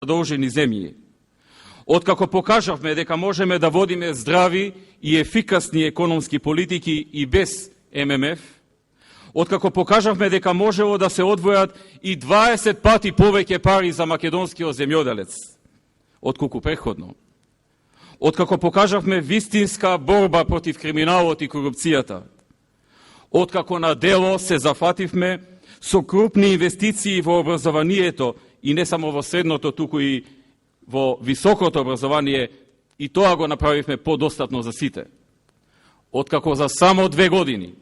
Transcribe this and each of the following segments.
задолжени земји. Откако покажавме дека можеме да водиме здрави и ефикасни економски политики и без ММФ, откако покажавме дека можело да се одвојат и 20 пати повеќе пари за македонскиот земјоделец, отколку претходно, откако покажавме вистинска борба против криминалот и корупцијата, откако на дело се зафативме со крупни инвестиции во образованието и не само во средното, туку и во високото образование, и тоа го направивме подостапно за сите. Откако за само 2 години,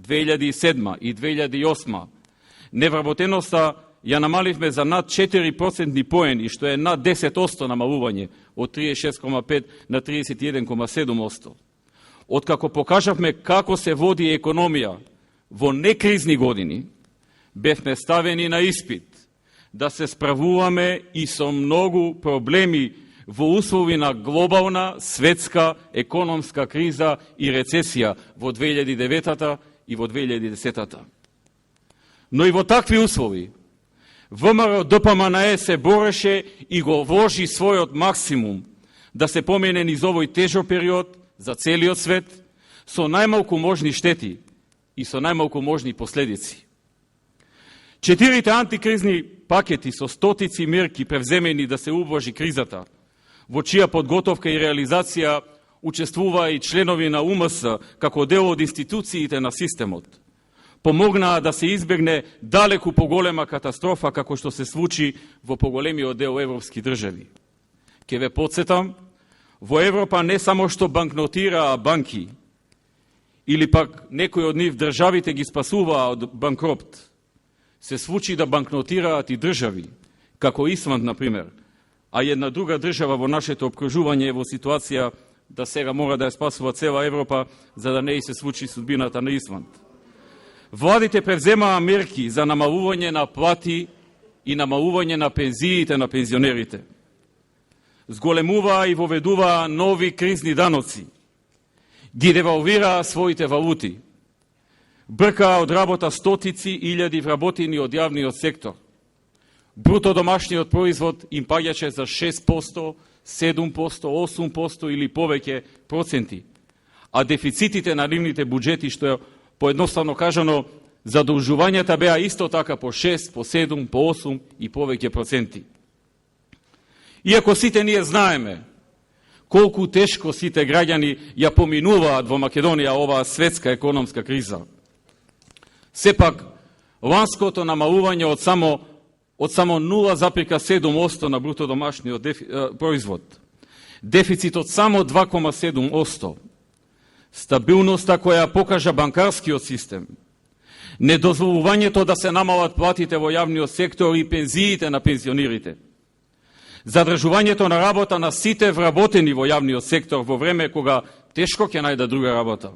2007 и 2008, невработеноста ја намаливме за над 4% поени, што е над 10% намалување од 36,5 на 31,7%. Откако покажавме како се води економија во некризни години, бевме ставени на испит да се справуваме и со многу проблеми во услови на глобална светска економска криза и рецесија во 2009 и во 2010. Но и во такви услови ВМРО ДПМНЕ се бореше и го вложи својот максимум да се помине низ овој тежок период за целиот свет со најмалку можни штети и со најмалку можни последици. 4 антикризни пакети со стотици мерки превземени да се убложи кризата, во чија подготовка и реализација учествува и членови на УМС како дел од институциите на системот, помогнаа да се избегне далеку поголема катастрофа како што се случи во поголемиот дел европски држави. Ке ве подсетам, во Европа не само што банкнотираа банки, или пак некои од нив државите ги спасуваа од банкрот, се случи да банкнотираат и држави, како Исланд, например, а една друга држава во нашето обкружување е во ситуација да сега мора да ја спасува цела Европа, за да не и се случи судбината на Исланд. Владите превземаа мерки за намалување на плати и намалување на пензиите на пензионерите. Зголемуваа и воведуваа нови кризни даноци. Ги девалвираа своите валути. Бркаа од работа стотици илјади вработени од јавниот сектор. Бруто домашниот производ им паѓаше за 6%, 7%, 8% или повеќе проценти, а дефицитите на нивните буџети, што е поедноставно кажано, задолжувањата беа исто така по 6, по 7, по 8 и повеќе проценти. Иако сите ние знаеме колку тешко сите граѓани ја поминуваат во Македонија оваа светска економска криза, сепак ланското намалување од само 0,7% на бруто домашниот производ, дефицитот само 2,7%, стабилноста која покажа банкарскиот систем, недозволувањето да се намалат платите во јавниот сектор и пензиите на пензионерите, задржувањето на работа на сите вработени во јавниот сектор во време кога тешко ќе најдат друга работа,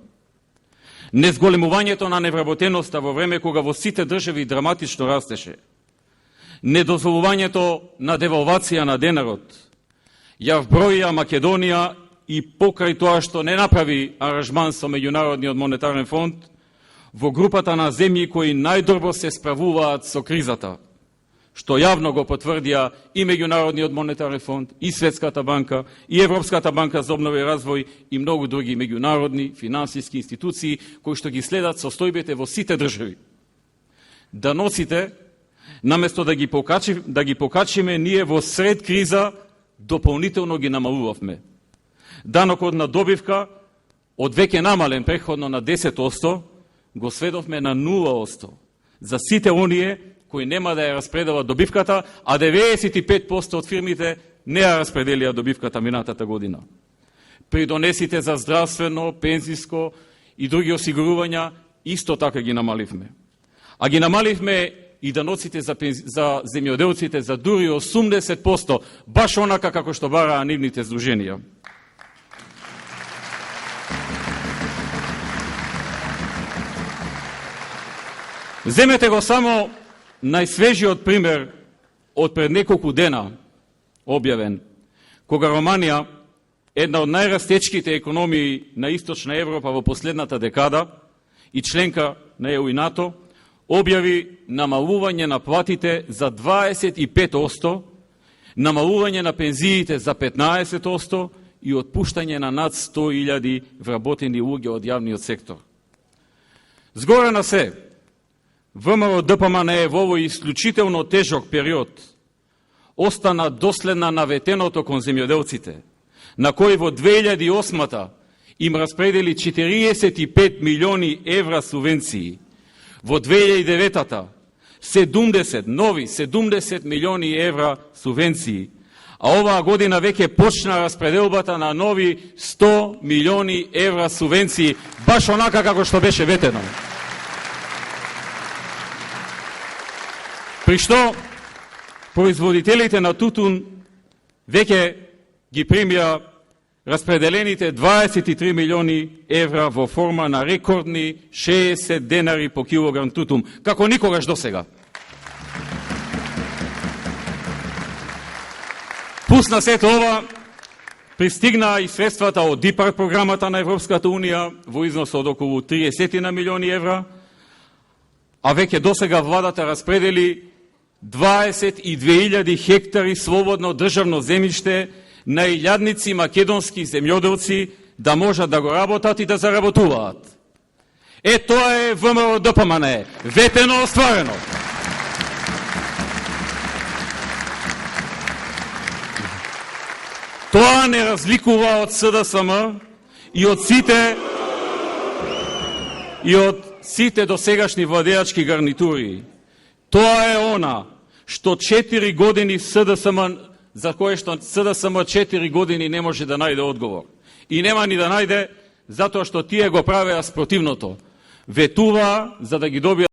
незголемувањето на невработеноста во време кога во сите држави драматично растеше, недозволувањето на девалвација на денарот, ја вброја Македонија и покрај тоа што не направи аранжман со Меѓународниот монетарен фонд во групата на земји кои најдобро се справуваат со кризата, што јавно го потврдија и Меѓународниот монетарен фонд, и Светската банка, и Европската банка за обнова и развој и многу други меѓународни финансиски институции кои што ги следат состојбите во сите држави. Даноците, наместо да ги покачиме, ние во сред криза дополнително ги намалувавме. Данокот на добивка од веќе намален претходно на 10%, го сведовме на 0% за сите оние кои нема да ја распределат добивката, а 95% од фирмите не ја распределија добивката минатата година. Придонесите за здравствено, пензиско и други осигурувања исто така ги намаливме. А ги намаливме и даноците за земјоделците за дури 80%, баш онака како што бараа нивните здруженија. Земете го само најсвежиот пример од пред неколку дена објавен, кога Романија, една од најрастечките економии на Источна Европа во последната декада и членка на ЕУ и НАТО, објави намалување на платите за 25%, намалување на пензиите за 15% и отпуштање на над 100.000 вработени луѓе од јавниот сектор. Згоре на се, ВМРО ДПМН во овој исклучително тежок период остана доследна на ветеното кон земјоделците, на кои во 2008 им распредели 45 милиони евра субвенции. Во 2009 70 милиони евра субвенции, а оваа година веќе почна распределбата на нови 100 милиони евра субвенции, баш онака како што беше ветено. При што производителите на тутун веќе ги примија распределените 23 милиони евра во форма на рекордни 60 денари по килограм тутун, како никогаш досега. Пусна сето ова, пристигнаа и средствата од ДИПАР програмата на Европската Унија во износ од околу 30 милиони евра, а веќе досега владата распредели 22.000 хектари слободно државно земјиште на илјадници македонски земјоделци да можат да го работат и да заработуваат. Тоа е ВМРО ДПМН, ветено остварено. Тоа не разликува од СДСМ и од сите досегашни владеачки гарнитури. Тоа е она што 4 години СДСМ, за кое што СДСМ 4 години не може да најде одговор. И нема ни да најде, затоа што тие го правеа спротивното. Ветува за да ги добија